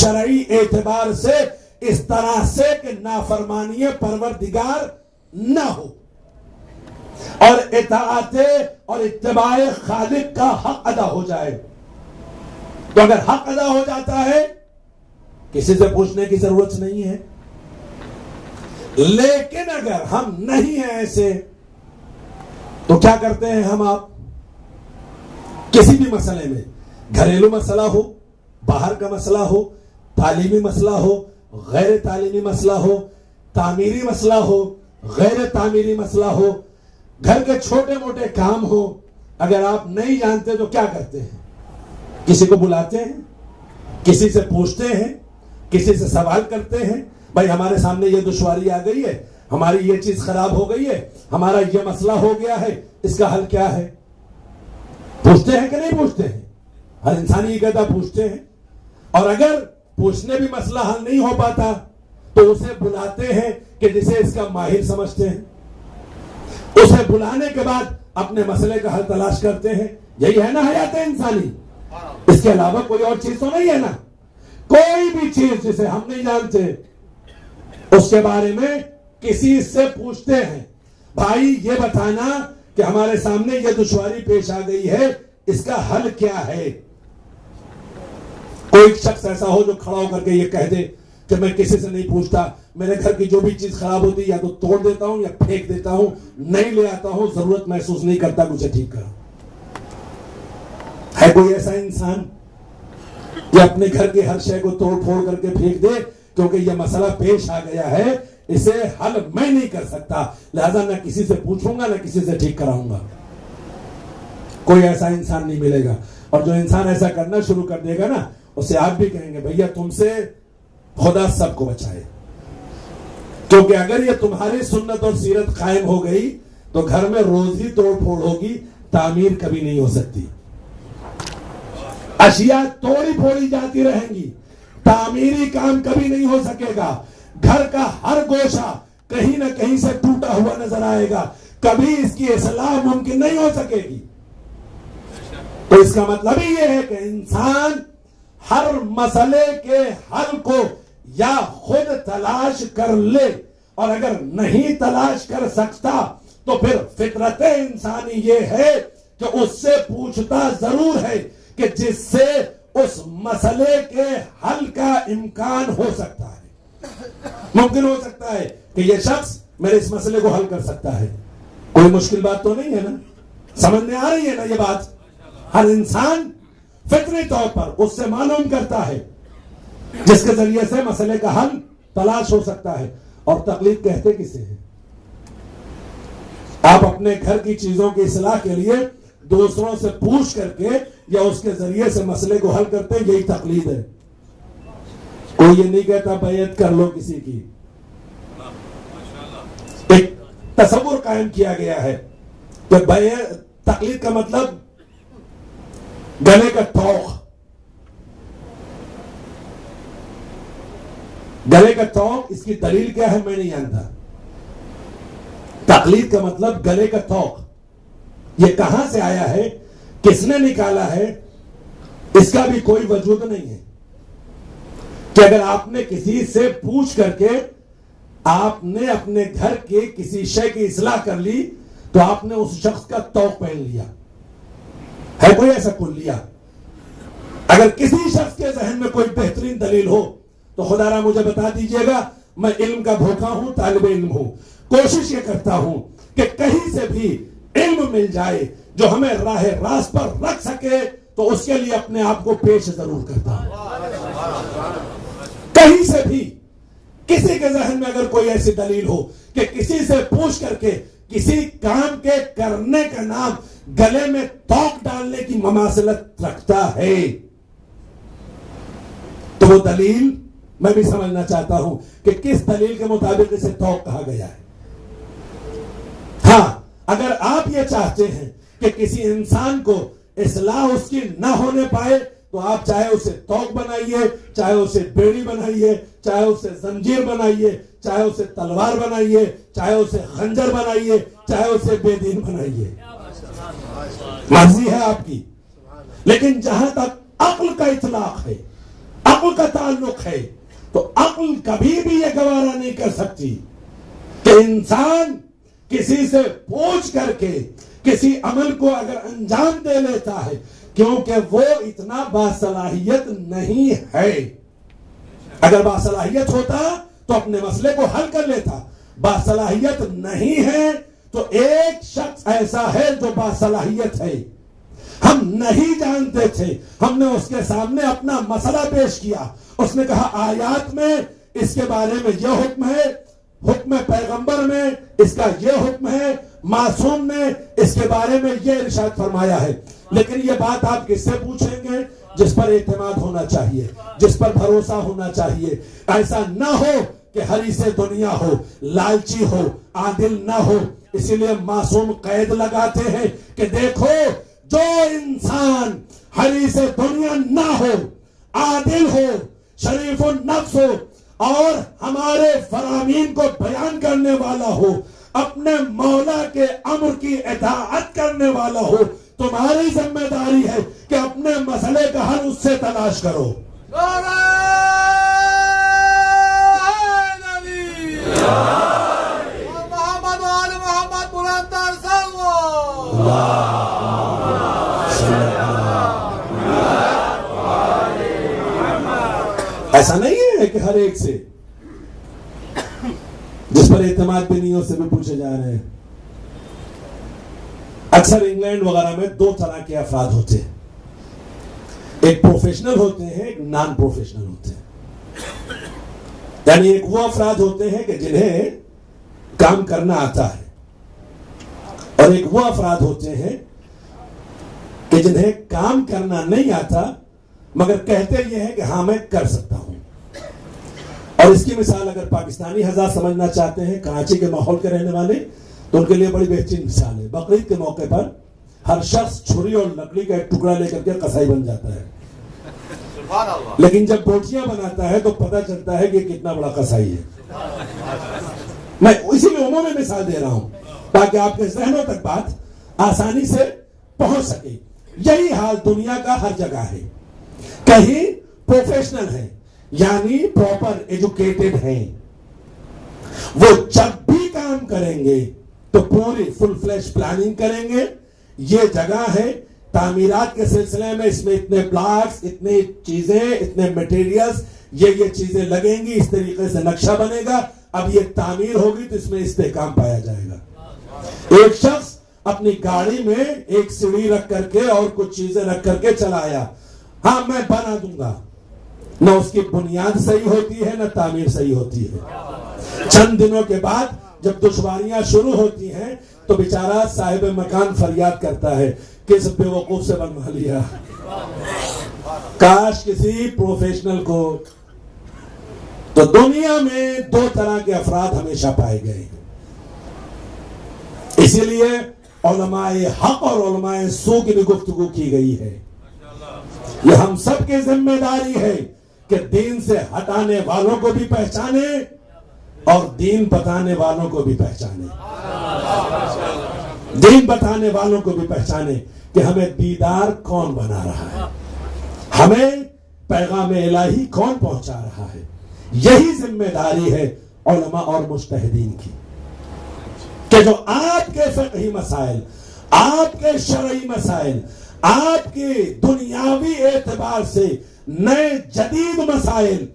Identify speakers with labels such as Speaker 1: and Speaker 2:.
Speaker 1: شرعی اعتبار سے اس طرح سے کہ نافرمانی پروردگار نہ ہو اور اطاعت اور اتباع خالق کا حق ادا ہو جائے. تو اگر حق ادا ہو جاتا ہے کسی سے پوچھنے کی ضرورت نہیں ہے. لیکن اگر ہم نہیں ہیں ایسے تو کیا کرتے ہیں ہم؟ آپ کسی بھی مسئلے میں، گھریلو مسئلہ ہو، باہر کا مسئلہ ہو، تعلیمی مسئلہ ہو، غیر تعلیمی مسئلہ ہو، تعمیری مسئلہ ہو، غیر تعمیری مسئلہ ہو، گھر کے چھوٹے موٹے کام ہو، اگر آپ نہیں جانتے تو کیا کرتے ہیں؟ کسی کو بلاتے ہیں، کسی سے پوچھتے ہیں، کسی سے سوال کرتے ہیں. بھائی ہمارے سامنے یہ دشواری آ گئی ہے، ہماری یہ چیز خراب ہو گئی ہے، ہمارا یہ مسئلہ ہو گیا ہے، اس کا حل کیا ہے؟ پوچھتے ہیں کہ نہیں پوچھتے ہیں؟ ہر انسان یہ کہتا پوچھتے ہیں. اور اگر پوچھنے بھی مسئلہ حل نہیں ہو پاتا تو اسے بلاتے ہیں کہ جسے اس کا ماہر سمجھتے ہیں. اسے بلانے کے بعد اپنے مسئلے کا حل تلاش کرتے ہیں. یہی ہے نا حیات انسانی. اس کے علاوہ کوئی اور چیز تو نہیں ہے نا. کوئی بھی چیز جسے ہم نہیں جانتے اس کے بارے میں کسی سے پوچھتے ہیں. بھائی یہ بتانا کہ ہمارے سامنے یہ دشواری پیش آ گئی ہے، اس کا حل کیا ہے؟ کوئی شخص ایسا ہو جو کھڑا ہو کر کے یہ کہہ دے کہ میں کسی سے نہیں پوچھتا، میرے گھر کی جو بھی چیز خراب ہوتی یا تو توڑ دیتا ہوں یا پھینک دیتا ہوں، نہیں لے آتا ہوں، ضرورت محسوس نہیں کرتا کہ اسے ٹھیک کروں. ہے کوئی ایسا انسان جو اپنے گھر کی ہر شے کو توڑ پھوڑ کر کے پھینک دے کیونکہ یہ مسئلہ پیش آ گیا ہے، اسے حل میں نہیں کر سکتا، لہذا نہ کسی سے پوچھوں گا نہ کسی سے ٹھیک کراؤں گا؟ کوئی ایسا انسان نہیں ملے گا. اور جو انسان ایسا کرنا شروع کر دے گا نا، اسے آپ بھی کہیں گے بھیا تم سے خدا سب کو بچائے. کیونکہ اگر یہ تمہاری سنت اور سیرت قائم ہو گئی تو گھر میں روز ہی توڑ پھوڑ ہوگی، تعمیر کبھی نہیں ہو سکتی. اشیاء توڑی پھوڑی جاتی رہیں گی، تعمیری کام کبھی نہیں ہو سکے گا. گھر کا ہر گوشہ کہیں نہ کہیں سے ٹوٹا ہوا نظر آئے گا، کبھی اس کی اصلاح ممکن نہیں ہو سکے گی. تو اس کا مطلب ہی یہ ہے کہ انسان ہر مسئلے کے حل کو یا خود تلاش کر لے، اور اگر نہیں تلاش کر سکتا تو پھر فطرت انسانی یہ ہے کہ اس سے پوچھتا ضرور ہے کہ جس سے اس مسئلے کے حل کا امکان ہو سکتا ہے. ممکن ہو سکتا ہے کہ یہ شخص میرے اس مسئلے کو حل کر سکتا ہے. کوئی مشکل بات تو نہیں ہے نا؟ سمجھ میں آ رہی ہے نا یہ بات؟ ہر انسان فطری طور پر اس سے معلوم کرتا ہے جس کے ذریعے سے مسئلے کا حل تلاش ہو سکتا ہے. اور تقلید کہتے کسے ہیں؟ آپ اپنے گھر کی چیزوں کی اصلاح کے لیے دوسروں سے پوچھ کر کے یا اس کے ذریعے سے مسئلے کو حل کرتے ہیں، یہی تقلید ہے. کوئی یہ نہیں کہتا بیعت کر لو کسی کی. ایک تصور قائم کیا گیا ہے کہ تقلید کا مطلب گلے کا توق. گلے کا توق اس کی دلیل کیا ہے میں نہیں جانتا. تقلید کا مطلب گلے کا توق. یہ کہاں سے آیا ہے، کس نے نکالا ہے، اس کا بھی کوئی وجود نہیں ہے. کہ اگر آپ نے کسی سے پوچھ کر کے آپ نے اپنے گھر کے کسی شے کی اصلاح کر لی تو آپ نے اس شخص کا توق پہن لیا. ہے کوئی ایسا کلیہ؟ اگر کسی شخص کے ذہن میں کوئی بہترین دلیل ہو تو خدا را مجھے بتا دیجئے گا. میں علم کا بھوکا ہوں، طالب علم ہوں، کوشش یہ کرتا ہوں کہ کہیں سے بھی علم مل جائے جو ہمیں راہ راست پر رکھ سکے تو اس کے لیے اپنے آپ کو پیش ضرور کرتا ہوں. کہیں سے بھی کسی کے ذہن میں اگر کوئی ایسی دلیل ہو کہ کسی سے پوچھ کر کے کسی کام کے کرنے کا نام گلے میں توق ڈالنے کی مماثلت رکھتا ہے تو وہ دلیل میں بھی سمجھنا چاہتا ہوں کہ کس دلیل کے مطابق اسے توق کہا گیا ہے. ہاں اگر آپ یہ چاہتے ہیں کہ کسی انسان کو اصلاح اس کی نہ ہونے پائے تو آپ چاہے اسے توق بنائیے، چاہے اسے بیڑی بنائیے، چاہے اسے زنجیر بنائیے، چاہے اسے تلوار بنائیے، چاہے اسے خنجر بنائیے، چاہے اسے بے دین بنائیے، مرضی ہے آپ کی. لیکن جہاں تک عقل کا اطلاق ہے، عقل کا تعلق ہے تو عقل کبھی بھی یہ گوارا نہیں کر سکتی کہ انسان کسی سے پوچھ کر کے کسی عمل کو اگر انجام دے لیتا ہے، کیونکہ وہ اتنا باصلاحیت نہیں ہے۔ اگر باصلاحیت ہوتا تو اپنے مسئلے کو حل کر لیتا، باصلاحیت نہیں ہے تو ایک شخص ایسا ہے جو باصلاحیت ہے، ہم نہیں جانتے تھے، ہم نے اس کے سامنے اپنا مسئلہ پیش کیا، اس نے کہا آیات میں اس کے بارے میں یہ حکم ہے، حکم پیغمبر میں اس کا یہ حکم ہے، معصوم نے اس کے بارے میں یہ ارشاد فرمایا ہے۔ لیکن یہ بات آپ کس سے پوچھیں گے؟ جس پر اعتماد ہونا چاہیے، جس پر بھروسہ ہونا چاہیے۔ ایسا نہ ہو کہ حریص دنیا ہو، لالچی ہو، عادل نہ ہو۔ اسی لیے معصوم قید لگاتے ہیں کہ دیکھو جو انسان حریص دنیا نہ ہو، عادل ہو، شریف النفس ہو اور ہمارے فرامین کو بیان کرنے والا ہو، اپنے مولا کے امر کی اطاعت کرنے والا ہو، تمہاری ذمہ داری ہے کہ اپنے مسئلے کا حل اس سے تلاش کرو۔ ایسا نہیں ہے کہ ہر ایک سے، جس پر اعتماد بھی نہیں ہو سے بھی پوچھے جا رہے ہیں۔ اکثر انگلینڈ وغیرہ میں دو طرح کے افراد ہوتے ہیں، ایک پروفیشنل ہوتے ہیں، ایک نان پروفیشنل ہوتے ہیں۔ یعنی ایک وہ افراد ہوتے ہیں کہ جنہیں کام کرنا آتا ہے، اور ایک وہ افراد ہوتے ہیں کہ جنہیں کام کرنا نہیں آتا مگر کہتے یہ ہے کہ ہاں میں کر سکتا ہوں۔ اور اس کی مثال اگر پاکستانی حضرات سمجھنا چاہتے ہیں، کراچی کے ماحول کے رہنے والے، تو ان کے لیے بڑی بہترین مثال ہے۔ بقرعید کے موقع پر ہر شخص چھری اور لکڑی کا ایک ٹکڑا لے کر کے قصائی بن جاتا ہے، لیکن جب بوٹیاں بناتا ہے تو پتہ چلتا ہے کہ کتنا بڑا قصائی ہے۔ میں اسی لیے عمومی مثال دے رہا ہوں تاکہ آپ کے ذہنوں تک بات آسانی سے پہنچ سکے۔ یہی حال دنیا کا ہر جگہ ہے۔ کہیں پروفیشنل ہے یعنی پراپر ایجوکیٹڈ ہیں، وہ جب بھی کام کریں گے تو پوری فل فلیش پلاننگ کریں گے۔ یہ جگہ ہے، تعمیرات کے سلسلے میں اس میں اتنے بلاکس، اتنی چیزیں، اتنے میٹیریلز، یہ چیزیں لگیں گی، اس طریقے سے نقشہ بنے گا، اب یہ تعمیر ہوگی تو اس میں استحکام پایا جائے گا۔ ایک شخص اپنی گاڑی میں ایک سیڑھی رکھ کر کے اور کچھ چیزیں رکھ کر کے چلایا، ہاں میں بنا دوں گا، نہ اس کی بنیاد صحیح ہوتی ہے نہ تعمیر صحیح ہوتی ہے۔ چند دنوں کے بعد جب دشواریاں شروع ہوتی ہیں تو بیچارہ صاحب مکان فریاد کرتا ہے کس بے وقوف سے بنوا لیا، کاش کسی پروفیشنل کو۔ تو دنیا میں دو طرح کے افراد ہمیشہ پائے گئے ہیں، اسی لیے علماء حق اور علماء سو کی بھی گفتگو کی گئی ہے۔ یہ ہم سب کی ذمہ داری ہے کہ دین سے ہٹانے والوں کو بھی پہچانے اور دین بتانے والوں کو بھی پہچانے، دین بتانے والوں کو بھی پہچانے کہ ہمیں دیدار کون بنا رہا ہے، ہمیں پیغام الہی کون پہنچا رہا ہے۔ یہی ذمہ داری ہے علماء اور مجتہدین کی کہ جو آپ کے فقہی مسائل، آپ کے شرعی مسائل، آپ کے دنیاوی اعتبار سے نئے جدید مسائل